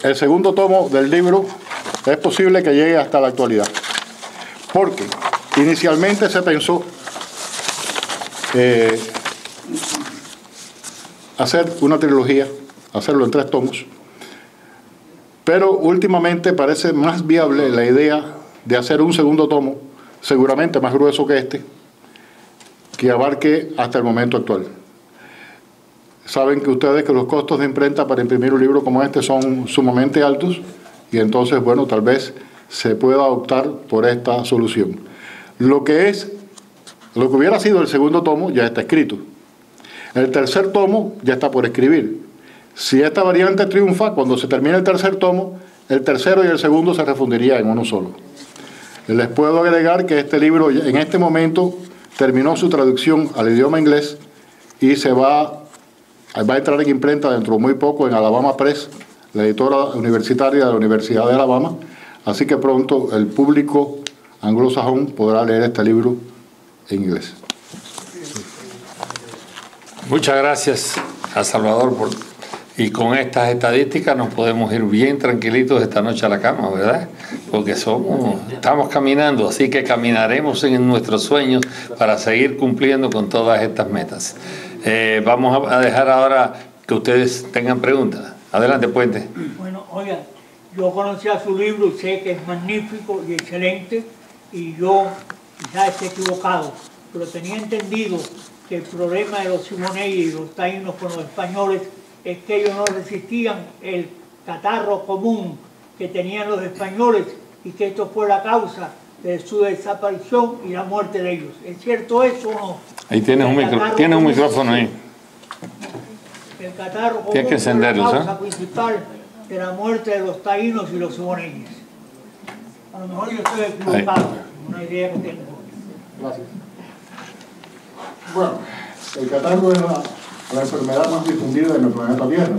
El segundo tomo del libro es posible que llegue hasta la actualidad, porque inicialmente se pensó hacer una trilogía, hacerlo en 3 tomos, pero últimamente parece más viable la idea de hacer un segundo tomo, seguramente más grueso que este, que abarque hasta el momento actual. Saben que ustedes que los costos de imprenta para imprimir un libro como este son sumamente altos, y entonces, bueno, tal vez se pueda optar por esta solución. Lo que hubiera sido el segundo tomo ya está escrito. El tercer tomo ya está por escribir. Si esta variante triunfa, cuando se termine el tercer tomo, el tercero y el segundo se refundirían en uno solo. Les puedo agregar que este libro en este momento terminó su traducción al idioma inglés y va a entrar en imprenta dentro de muy poco en Alabama Press, la editora universitaria de la Universidad de Alabama. Así que pronto el público anglosajón podrá leer este libro en inglés. Muchas gracias a Salvador y con estas estadísticas nos podemos ir bien tranquilitos esta noche a la cama, ¿verdad? Porque estamos caminando, así que caminaremos en nuestros sueños para seguir cumpliendo con todas estas metas. Vamos a dejar ahora que ustedes tengan preguntas. Adelante, Puente. Bueno, oiga, yo conocía su libro y sé que es magnífico y excelente, y yo quizás esté equivocado, pero tenía entendido que el problema de los Simonelli y los taínos con los españoles es que ellos no resistían el catarro común que tenían los españoles y que esto fue la causa de su desaparición y la muerte de ellos. ¿Es cierto eso o no? Ahí tienes un micrófono ahí. El catarro común tienes que encenderlo, fue la causa principal de la muerte de los taínos y los Simonelli. A lo mejor yo estoy equivocado, una idea que tengo. Gracias. Bueno, el catarro es la enfermedad más difundida en el planeta Tierra.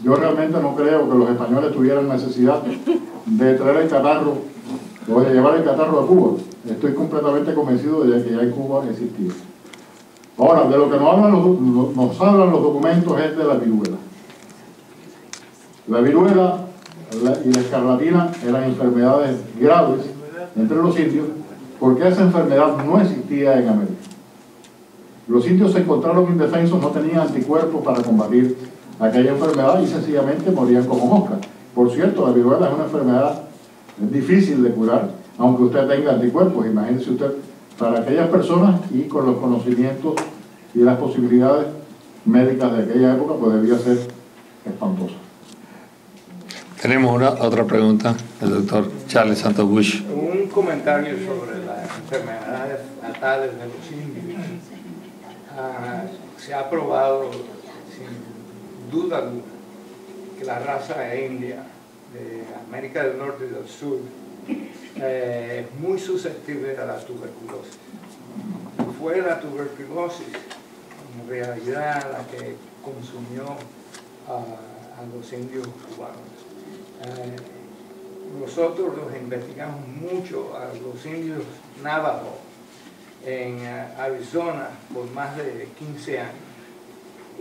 Yo realmente no creo que los españoles tuvieran necesidad de traer el catarro o de llevar el catarro a Cuba. Estoy completamente convencido de que ya en Cuba existía. Ahora, de lo que nos hablan los documentos es de la viruela. La viruela y la escarlatina eran enfermedades graves entre los indios, porque esa enfermedad no existía en América. Los indios se encontraron indefensos, no tenían anticuerpos para combatir aquella enfermedad y sencillamente morían como moscas. Por cierto, la viruela es una enfermedad difícil de curar, aunque usted tenga anticuerpos. Imagínese usted, para aquellas personas y con los conocimientos y las posibilidades médicas de aquella época, pues debía ser espantosa. Tenemos otra pregunta, el doctor Charles Santos Bush. Un comentario sobre las enfermedades fatales de los indios. Se ha probado sin duda alguna que la raza india de América del Norte y del Sur es muy susceptible a la tuberculosis. Fue la tuberculosis en realidad la que consumió a los indios cubanos. Nosotros los investigamos mucho a los indios Navajo en Arizona por más de 15 años,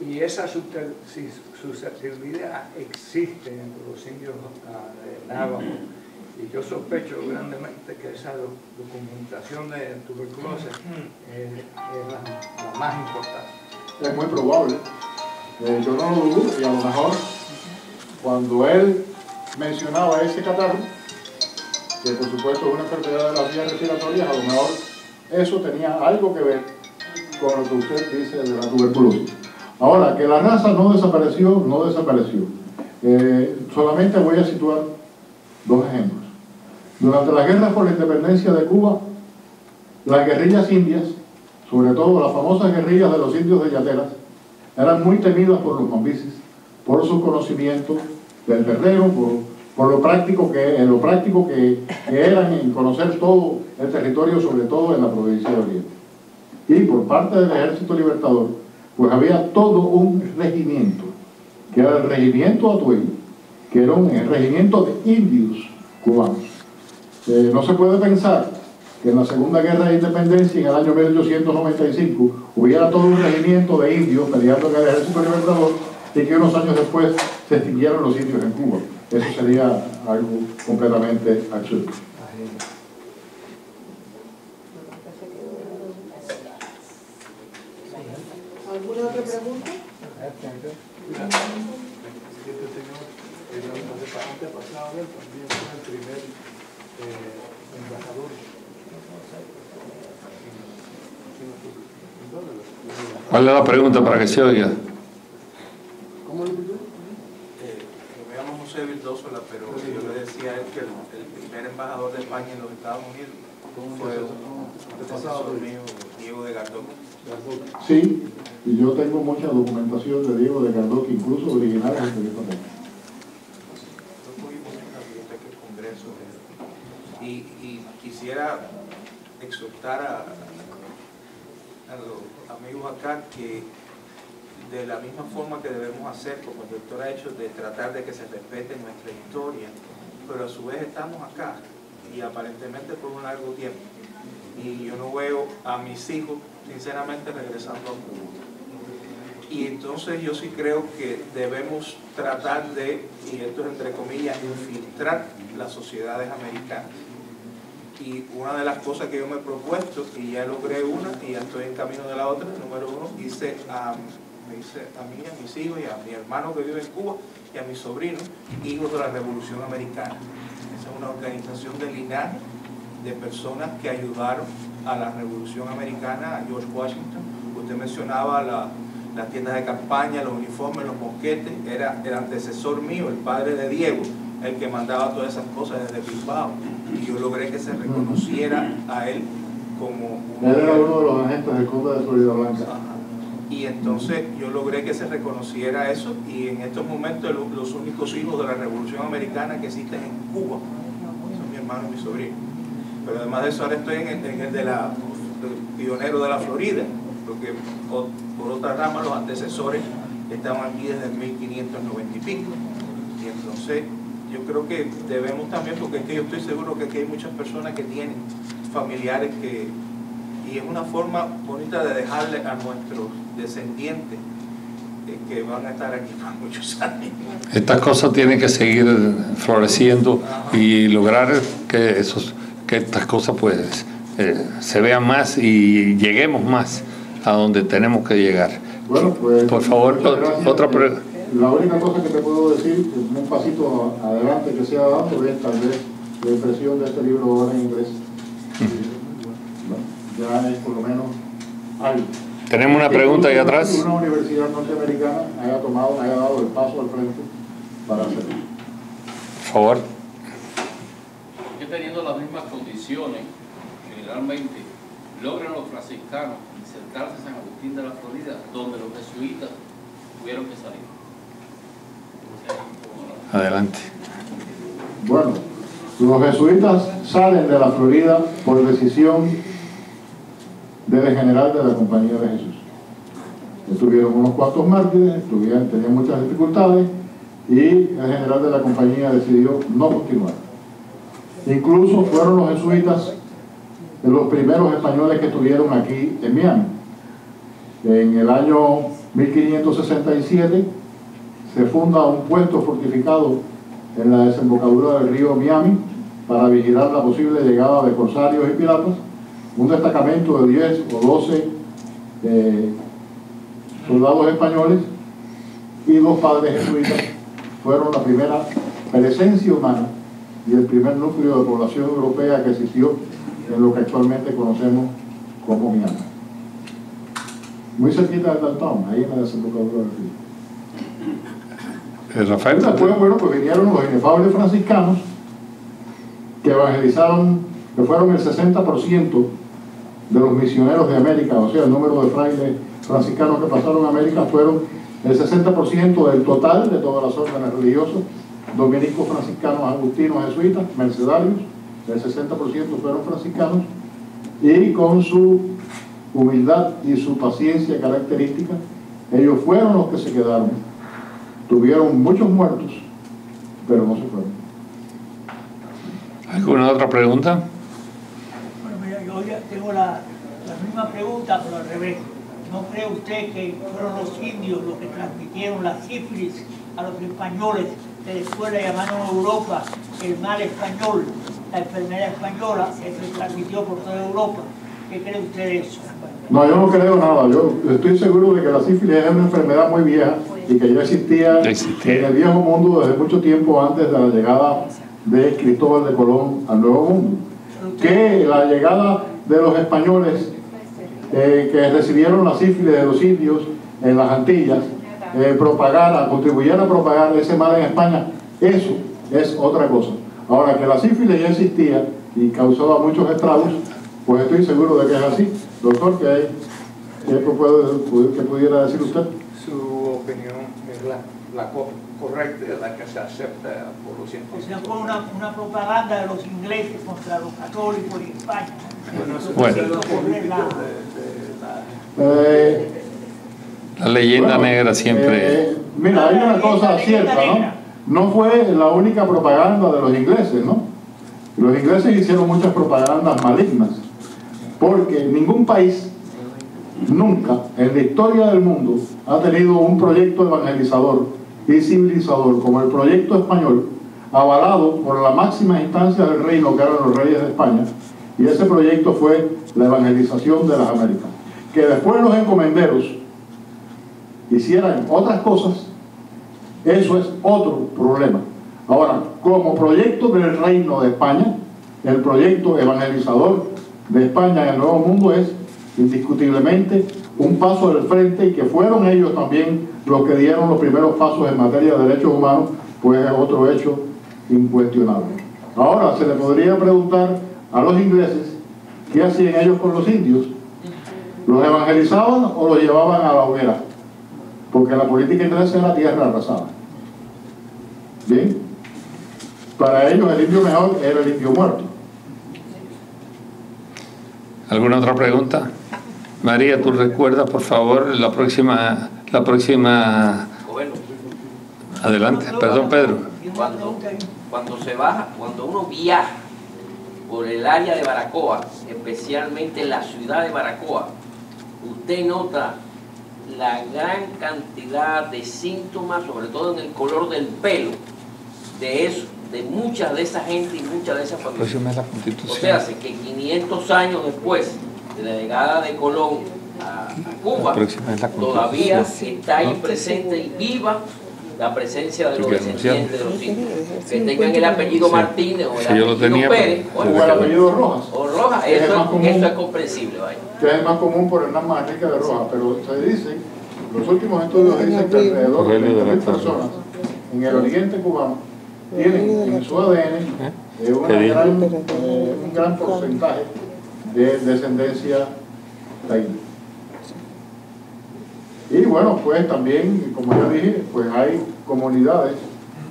y esa susceptibilidad existe entre los indios de Navajo, y yo sospecho grandemente que esa documentación de tuberculosis es la más importante. Es muy probable. Yo no lo dudo, y a lo mejor cuando él mencionaba ese catarro, que por supuesto es una enfermedad de las vías respiratorias, a lo mejor eso tenía algo que ver con lo que usted dice de la tuberculosis. Ahora, que la raza no desapareció, no desapareció. Solamente voy a situar 2 ejemplos. Durante las guerras por la independencia de Cuba, las guerrillas indias, sobre todo las famosas guerrillas de los indios de Yateras, eran muy temidas por los mambises, por su conocimiento del terreno, por lo práctico que eran en conocer todo el territorio, sobre todo en la provincia de Oriente. Y por parte del Ejército Libertador, pues había todo un regimiento, que era el regimiento Atuey, que era el regimiento de indios cubanos. No se puede pensar que en la Segunda Guerra de Independencia, en el año 1895, hubiera todo un regimiento de indios peleando en el Ejército Libertador y que unos años después se extinguieron los indios en Cuba. Eso sería algo completamente absurdo. ¿Alguna otra pregunta? ¿Cuál es la pregunta para que se oiga? Me llamo José Vildósola, pero yo le decía a él que el primer embajador de España en los Estados Unidos fue un antecesor mío, Diego de Gardó. Sí, y yo tengo mucha documentación de Diego de Gardó, que incluso original en el papel. Yo tuvimos una biblioteca del Congreso y quisiera exhortar a los amigos acá que de la misma forma que debemos hacer, como el doctor ha hecho, de tratar de que se respete nuestra historia, pero a su vez estamos acá y aparentemente por un largo tiempo. Y yo no veo a mis hijos, sinceramente, regresando a Cuba. Y entonces yo sí creo que debemos tratar de, y esto es entre comillas, infiltrar las sociedades americanas. Y una de las cosas que yo me he propuesto, y ya logré una, y ya estoy en camino de la otra, número uno, me hice a mí, a mis hijos, y a mi hermano que vive en Cuba, y a mis sobrinos, hijos de la Revolución Americana. Esa es una organización de linaje de personas que ayudaron a la Revolución Americana, a George Washington. Usted mencionaba las tiendas de campaña, los uniformes, los mosquetes. Era el antecesor mío, el padre de Diego, el que mandaba todas esas cosas desde Bilbao. Y yo logré que se reconociera a él como Él era uno de los agentes del Conde de Florida Blanca. Ajá. Y entonces yo logré que se reconociera eso, y en estos momentos los únicos hijos de la Revolución Americana que existen en Cuba son mi hermano y mi sobrino. Pero además de eso, ahora estoy en el del pionero de la Florida, porque por otra rama los antecesores estaban aquí desde el 1590 y pico. Y entonces yo creo que debemos también, porque es que yo estoy seguro que aquí hay muchas personas que tienen familiares que, y es una forma bonita de dejarle a nuestros descendientes que van a estar aquí por muchos años. Estas cosas tienen que seguir floreciendo y lograr que estas cosas pues se vean más y lleguemos más a donde tenemos que llegar. Bueno, pues, por favor, otra pregunta. La única cosa que te puedo decir, un pasito adelante que se ha dado, es tal vez la impresión de este libro ahora en inglés. Ya es por lo menos algo. Tenemos una pregunta ahí atrás. Una universidad norteamericana haya dado el paso al frente para hacerlo. Por favor. Que teniendo las mismas condiciones, generalmente logran los franciscanos insertarse en San Agustín de la Florida, donde los jesuitas tuvieron que salir. Adelante. Bueno, los jesuitas salen de la Florida por decisión del general de la Compañía de Jesús. Estuvieron unos cuantos mártires, tenían muchas dificultades, y el general de la compañía decidió no continuar. Incluso fueron los jesuitas los primeros españoles que estuvieron aquí en Miami. En el año 1567 se funda un puesto fortificado en la desembocadura del río Miami para vigilar la posible llegada de corsarios y piratas. Un destacamento de 10 o 12 soldados españoles y 2 padres jesuitas fueron la primera presencia humana y el primer núcleo de población europea que existió en lo que actualmente conocemos como Miami. Muy cerquita de downtown, ahí en la desembocadura del río. Rafael. Después, bueno, pues vinieron los inefables franciscanos que evangelizaron, que fueron el 60% de los misioneros de América, o sea, el número de frailes franciscanos que pasaron a América fueron el 60% del total de todas las órdenes religiosas, dominicos, franciscanos, agustinos, jesuitas, mercedarios, el 60% fueron franciscanos, y con su humildad y su paciencia característica, ellos fueron los que se quedaron. Tuvieron muchos muertos, pero no se fueron. ¿Alguna otra pregunta? Bueno, mira, tengo la misma pregunta, pero al revés. ¿No cree usted que fueron los indios los que transmitieron la sífilis a los españoles, que después la llamaron Europa el mal español, la enfermedad española, que se transmitió por toda Europa? ¿Qué cree usted de eso? No, yo no creo nada. Yo estoy seguro de que la sífilis es una enfermedad muy vieja y que ya existía en el viejo mundo desde mucho tiempo antes de la llegada de Cristóbal de Colón al Nuevo Mundo. Que la llegada de los españoles que recibieron la sífilis de los indios en las Antillas, contribuyera a propagar ese mal en España, eso es otra cosa. Ahora, que la sífilis ya existía y causaba muchos estragos, pues estoy seguro de que es así. Doctor, ¿qué pudiera decir usted? Su opinión es la correcta, la que se acepta por los científicos. O sea, fue una propaganda de los ingleses contra los católicos en España. La leyenda negra siempre... mira, hay una cosa cierta, ¿no? No fue la única propaganda de los ingleses, ¿no? Los ingleses hicieron muchas propagandas malignas, porque ningún país nunca en la historia del mundo ha tenido un proyecto evangelizador y civilizador como el proyecto español, avalado por la máxima instancia del reino, que eran los reyes de España, y ese proyecto fue la evangelización de las Américas. Que después los encomenderos hicieran otras cosas, eso es otro problema. Ahora, como proyecto del reino de España, el proyecto evangelizador de España en el Nuevo Mundo es indiscutiblemente un paso del frente, y que fueron ellos también los que dieron los primeros pasos en materia de derechos humanos, pues es otro hecho incuestionable. Ahora, se le podría preguntar a los ingleses qué hacían ellos con los indios. ¿Los evangelizaban o los llevaban a la hoguera? Porque la política inglesa era tierra arrasada. ¿Bien? Para ellos el indio mejor era el indio muerto. ¿Alguna otra pregunta? María, ¿tú recuerdas, por favor, la próxima... Bueno, Adelante, perdón, Pedro. Cuando uno viaja por el área de Baracoa, especialmente en la ciudad de Baracoa, usted nota la gran cantidad de síntomas, sobre todo en el color del pelo, de mucha de esa gente y muchas de esas familias. O sea, que 500 años después de la llegada de Colón a Cuba, todavía está ahí presente y viva la presencia de los descendientes de los indios. Que tengan el apellido Martínez o el apellido Pérez o el apellido Rojas. O Rojas, eso es comprensible. Vaya. Que es más común por el nombre Enrique de Rojas, pero se dice, los últimos estudios dicen que alrededor de 30.000 personas en el oriente cubano tienen en su ADN un gran porcentaje de descendencia taína. Y bueno, pues también, como ya dije, pues hay comunidades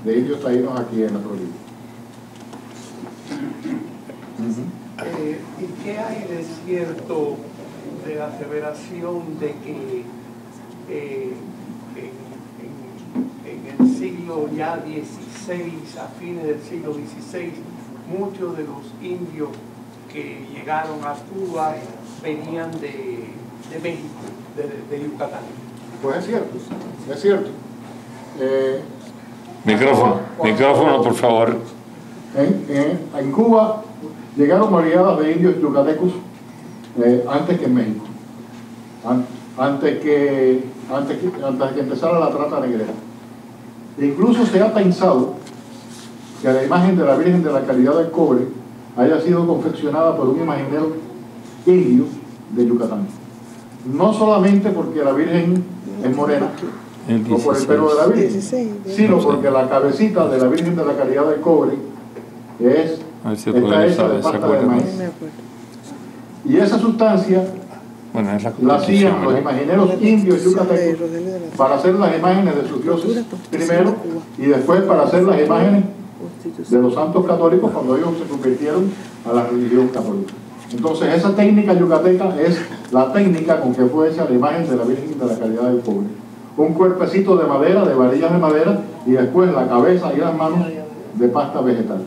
de indios taínos aquí en la provincia. ¿Y qué hay de cierto de la aseveración de que en el siglo ya XVI, a fines del siglo XVI, muchos de los indios que llegaron a Cuba venían de México, de Yucatán? Pues es cierto. Micrófono, por favor. En Cuba llegaron oleadas de indios yucatecos antes que en México, antes que empezara la trata negrera. Incluso se ha pensado que la imagen de la Virgen de la Caridad del Cobre haya sido confeccionada por un imaginero indio de Yucatán. No solamente porque la Virgen es morena, o por el pelo de la Virgen, sino porque la cabecita de la Virgen de la Caridad del Cobre está hecha de pasta de maíz. Y esa sustancia la hacían los imagineros indios yucatecos para hacer las imágenes de sus dioses primero, y después para hacer las imágenes de los santos católicos cuando ellos se convirtieron a la religión católica. Entonces esa técnica yucateca es la técnica con que fue hecha la imagen de la Virgen de la Caridad del Cobre. Un cuerpecito de madera, de varillas de madera, y después la cabeza y las manos de pasta vegetal.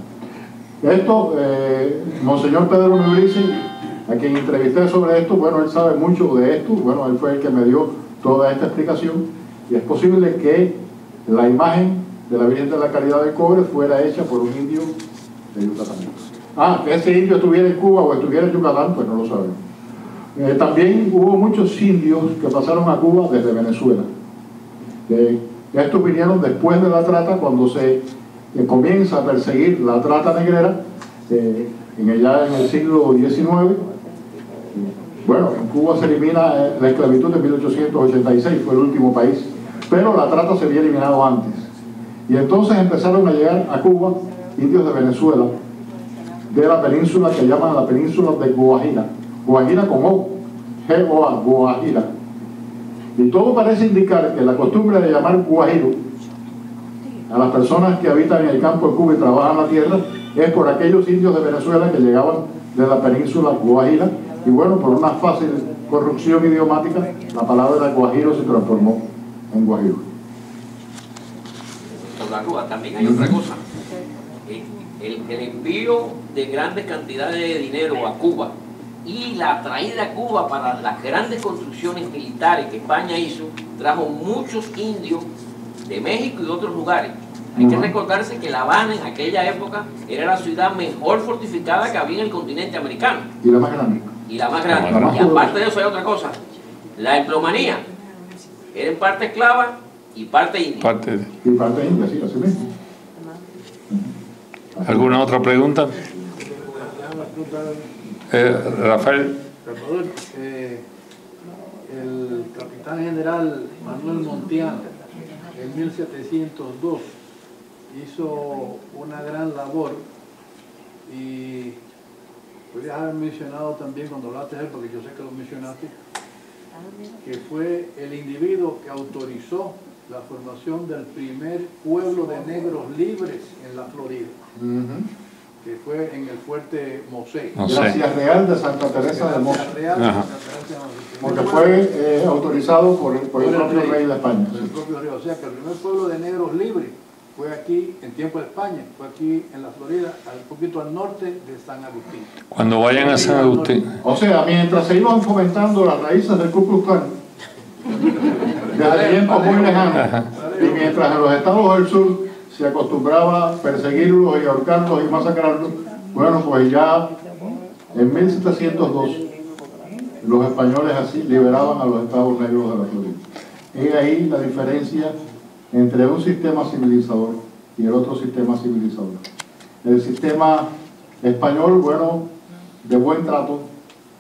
Esto, Monseñor Pedro Nubrice a quien entrevisté sobre esto, bueno, él sabe mucho de esto, bueno, él fue el que me dio toda esta explicación, y es posible que la imagen de la Virgen de la Caridad del Cobre fuera hecha por un indio de Yucatán. Que ese indio estuviera en Cuba o estuviera en Yucatán, pues no lo sabemos. También hubo muchos indios que pasaron a Cuba desde Venezuela. Estos vinieron después de la trata, cuando se comienza a perseguir la trata negrera, ya en el siglo XIX. Bueno, en Cuba se elimina la esclavitud en 1886, fue el último país, pero la trata se había eliminado antes. Y entonces empezaron a llegar a Cuba indios de Venezuela, de la península que llaman la península de Guajira, Guajira con O, G-O-A, Guajira. Y todo parece indicar que la costumbre de llamar guajiro a las personas que habitan en el campo de Cuba y trabajan la tierra es por aquellos indios de Venezuela que llegaban de la península Guajira, y bueno, por una fácil corrupción idiomática, la palabra guajiro se transformó en guajiro. También hay otra cosa. El envío de grandes cantidades de dinero a Cuba y la traída a Cuba para las grandes construcciones militares que España hizo, trajo muchos indios de México y de otros lugares. Hay que recordarse que La Habana en aquella época era la ciudad mejor fortificada que había en el continente americano. Y la más grande. Y la más grande. Y aparte de eso hay otra cosa. La empleomanía era en parte esclava y parte india. Y parte india, sí, así mismo. ¿Alguna otra pregunta? Rafael. Salvador, el capitán general Manuel Montiano en 1702 hizo una gran labor, y podrías haber mencionado también cuando hablaste de él, porque yo sé que lo mencionaste, que fue el individuo que autorizó la formación del primer pueblo de negros libres en la Florida, que fue en el fuerte Mosé. Gracias Real de Santa Teresa de Mosé. Porque fue autorizado por el propio rey de España. El propio rey, o sea que el primer pueblo de negros libres fue aquí, en tiempo de España, fue aquí en la Florida, un poquito al norte de San Agustín. Cuando vayan a San Agustín. O sea, mientras se iban fomentando las raíces del Ku Klux Klan, desde tiempos muy lejanos, y mientras en los estados del sur se acostumbraba a perseguirlos y ahorcarlos y masacrarlos, bueno, pues ya en 1702 los españoles así liberaban a los estados negros de la Florida. Es ahí la diferencia entre un sistema civilizador y el otro sistema civilizador. El sistema español, bueno, de buen trato,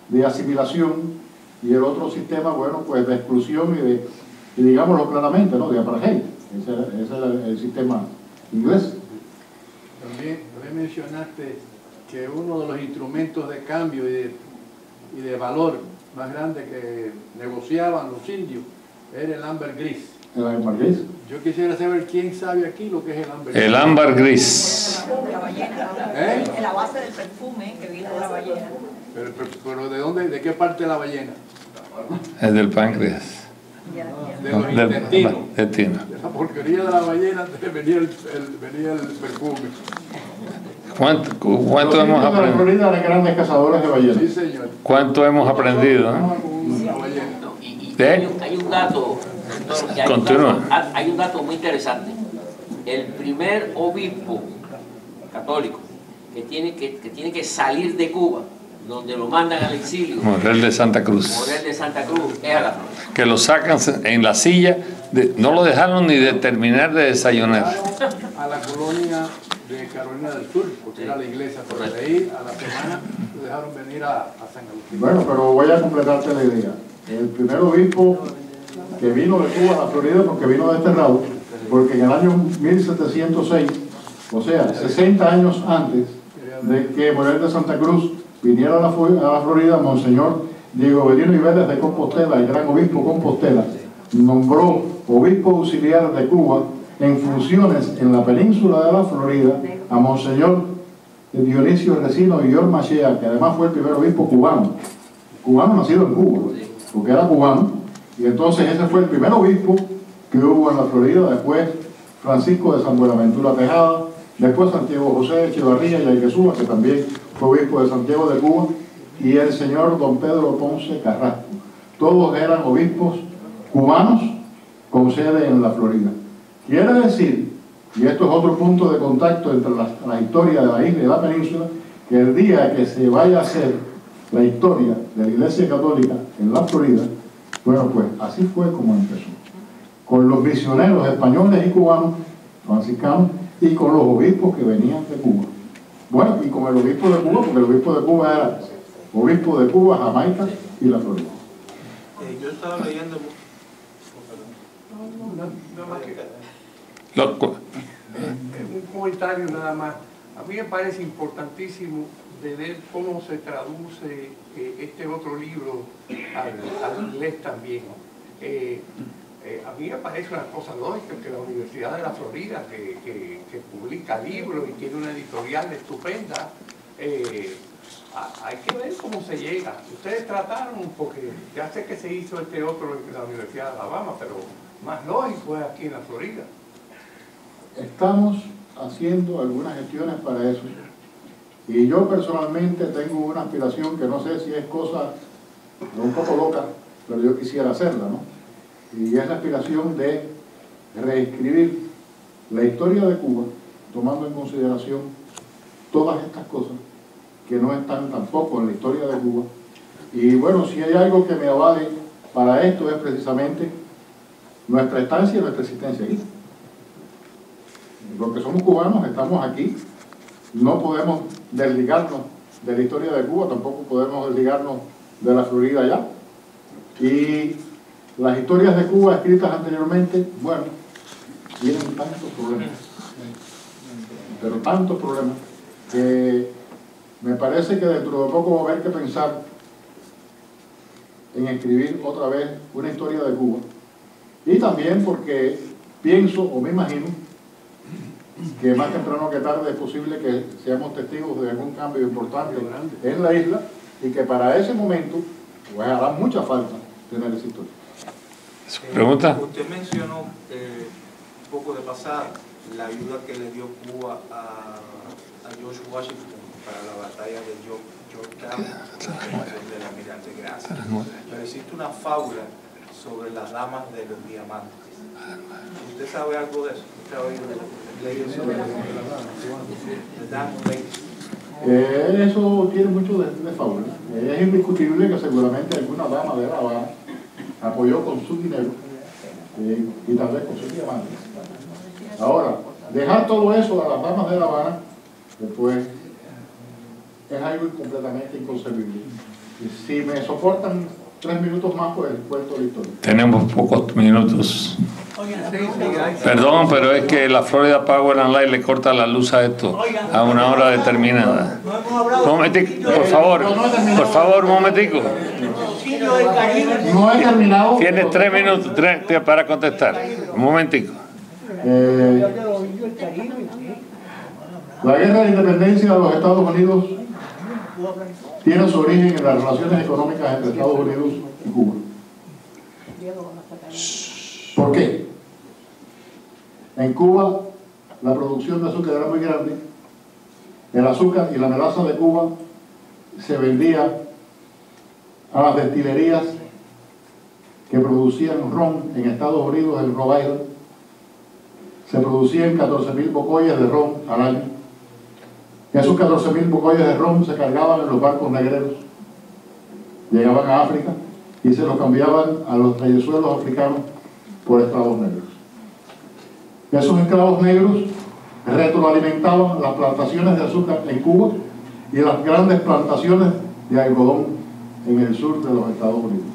de asimilación, y el otro sistema, bueno, pues de exclusión y digámoslo claramente, ¿no?, de apartheid. Ese era el sistema inglés. También mencionaste que uno de los instrumentos de cambio y de valor más grande que negociaban los indios era el ámbar gris. ¿El ámbar gris? Yo quisiera saber quién sabe aquí lo que es el ámbar gris. El ámbar gris. La ballena. La base del perfume que viene de la ballena. Pero ¿de dónde? ¿De qué parte de la ballena? Es del páncreas. De los intestinos. De la porquería de la ballena venía el perfume. ¿Cuánto hemos aprendido? La Florida eran grandes cazadores de ballenas. Sí, señor. ¿Cuánto hemos aprendido? Hay un dato. Continúa. Hay un dato muy interesante. El primer obispo católico que tiene que salir de Cuba, donde lo mandan al exilio, Morel de Santa Cruz, es a la Florida. Que lo sacan en la silla, no lo dejaron ni de terminar de desayunar. A la colonia de Carolina del Sur, porque era la iglesia, por ahí a la semana lo dejaron venir a San Agustín. Bueno, pero voy a completarte la idea. El primer obispo que vino de Cuba a la Florida, porque vino desterrado, porque en el año 1706, o sea, 60 años antes de que Morel de Santa Cruz viniera a la Florida, Monseñor Diego Belino Ibeles de Compostela, el gran obispo Compostela, nombró obispo auxiliar de Cuba en funciones en la península de la Florida a Monseñor Dionisio Resino y Ormachea, que además fue el primer obispo cubano nacido en Cuba, porque era cubano, y entonces ese fue el primer obispo que hubo en la Florida. Después Francisco de San Buenaventura Tejada, después Santiago José Echevarría y Ayquezúa, que también fue obispo de Santiago de Cuba, y el señor don Pedro Ponce Carrasco. Todos eran obispos cubanos con sede en la Florida. Quiere decir, y esto es otro punto de contacto entre la historia de la isla y la península, que el día que se vaya a hacer la historia de la Iglesia Católica en la Florida, bueno, pues así fue como empezó. Con los misioneros españoles y cubanos, franciscanos, y con los obispos que venían de Cuba. Bueno, y con el obispo de Cuba, porque el obispo de Cuba era obispo de Cuba, Jamaica y la Florida. Yo estaba leyendo... Un comentario nada más. A mí me parece importantísimo de ver cómo se traduce este otro libro al inglés también. A mí me parece una cosa lógica que la Universidad de la Florida, que publica libros y tiene una editorial estupenda, hay que ver cómo se llega. Ustedes trataron, porque ya sé que se hizo este otro en la Universidad de Alabama, pero más lógico es aquí en la Florida. Estamos haciendo algunas gestiones para eso. Y yo personalmente tengo una aspiración que no sé si es cosa un poco loca, pero yo quisiera hacerla, ¿no? Y es la aspiración de reescribir la historia de Cuba, tomando en consideración todas estas cosas que no están tampoco en la historia de Cuba. Y bueno, si hay algo que me avale para esto es precisamente nuestra estancia y nuestra existencia aquí. Porque somos cubanos, estamos aquí, no podemos desligarnos de la historia de Cuba, tampoco podemos desligarnos de la Florida allá. Y las historias de Cuba escritas anteriormente, bueno, tienen tantos problemas, pero tantos problemas, que me parece que dentro de poco va a haber que pensar en escribir otra vez una historia de Cuba. Y también porque pienso o me imagino que más temprano que tarde es posible que seamos testigos de algún cambio importante en la isla y que para ese momento pues hará mucha falta tener esa historia. ¿Pregunta? Usted mencionó un poco de pasada la ayuda que le dio Cuba a George Washington para la batalla de Yorktown, del almirante Gracia. Pero existe una fábula sobre las damas de los diamantes. ¿Usted sabe algo de eso? ¿Usted ha leído sobre eso? Eso tiene mucho de fábula. Es indiscutible que seguramente alguna dama de La Habana apoyó con su dinero y tal vez con sus diamantes. Ahora, dejar todo eso a las damas de La Habana, después, es algo completamente inconcebible. Y si me soportan 3 minutos más, pues cuento la historia. Tenemos pocos minutos. Perdón, pero es que la Florida Power and Light le corta la luz a esto a una hora determinada. Un momentico, por favor, un momentico. No he terminado. Tienes 3 minutos para contestar. Un momentico. La guerra de independencia de los Estados Unidos tiene su origen en las relaciones económicas entre Estados Unidos y Cuba. ¿Por qué? En Cuba la producción de azúcar era muy grande. El azúcar y la melaza de Cuba se vendía a las destilerías que producían ron en Estados Unidos, en Rhode Island. Se producían 14.000 bocollas de ron al año. Esos 14.000 bocollas de ron se cargaban en los barcos negreros, llegaban a África y se los cambiaban a los reyesuelos africanos por esclavos negros. Esos esclavos negros retroalimentaban las plantaciones de azúcar en Cuba y las grandes plantaciones de algodón en el sur de los Estados Unidos.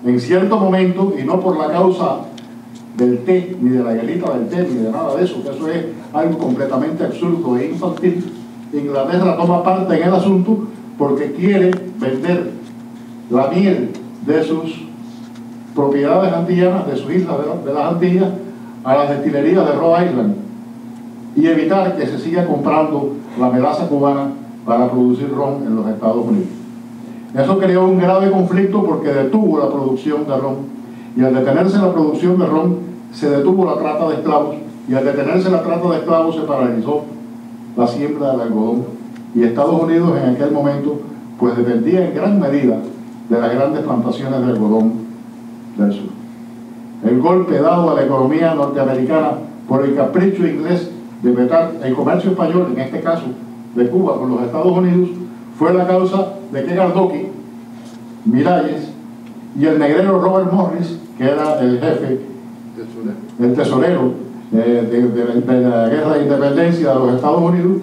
En cierto momento, y no por la causa del té, ni de la guerrita del té, ni de nada de eso, que eso es algo completamente absurdo e infantil, Inglaterra toma parte en el asunto porque quiere vender la miel de sus propiedades antillanas, de sus islas de las Antillas, a las destilerías de Rhode Island y evitar que se siga comprando la melaza cubana para producir ron en los Estados Unidos. Eso creó un grave conflicto porque detuvo la producción de ron, y al detenerse la producción de ron se detuvo la trata de esclavos, y al detenerse la trata de esclavos se paralizó la siembra del algodón, y Estados Unidos en aquel momento pues dependía en gran medida de las grandes plantaciones de algodón del sur. El golpe dado a la economía norteamericana por el capricho inglés de vetar el comercio español, en este caso de Cuba con los Estados Unidos, fue la causa de que Gardoqui, Miralles y el negrero Robert Morris, que era el jefe, el tesorero de la guerra de independencia de los Estados Unidos,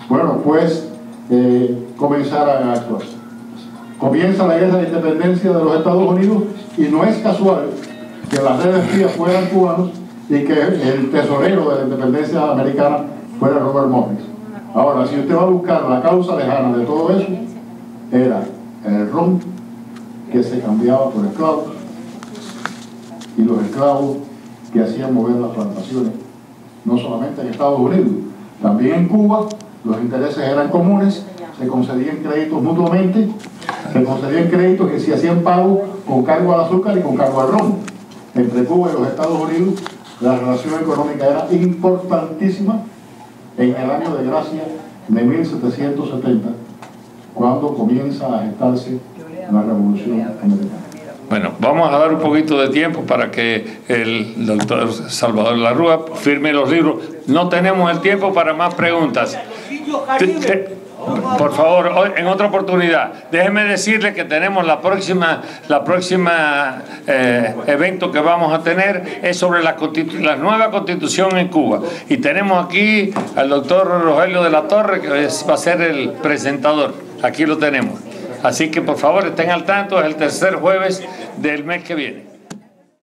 bueno, pues comenzaran a actuar. Comienza la guerra de independencia de los Estados Unidos y no es casual que las redes espías fueran cubanos y que el tesorero de la independencia americana fuera Robert Morris. Ahora, si usted va a buscar la causa lejana de todo eso, era el ron que se cambiaba por esclavos y los esclavos que hacían mover las plantaciones, no solamente en Estados Unidos, también en Cuba. Los intereses eran comunes, se concedían créditos mutuamente, se concedían créditos que se hacían pagos con cargo al azúcar y con cargo al ron. Entre Cuba y los Estados Unidos la relación económica era importantísima en el año de gracia de 1770, cuando comienza a gestarse la Revolución Americana. Bueno, vamos a dar un poquito de tiempo para que el doctor Salvador Larrúa firme los libros. No tenemos el tiempo para más preguntas. Por favor, en otra oportunidad, déjeme decirle que tenemos la próxima evento que vamos a tener es sobre la nueva constitución en Cuba. Y tenemos aquí al doctor Rogelio de la Torre, que va a ser el presentador. Aquí lo tenemos. Así que por favor estén al tanto, es el tercer jueves del mes que viene.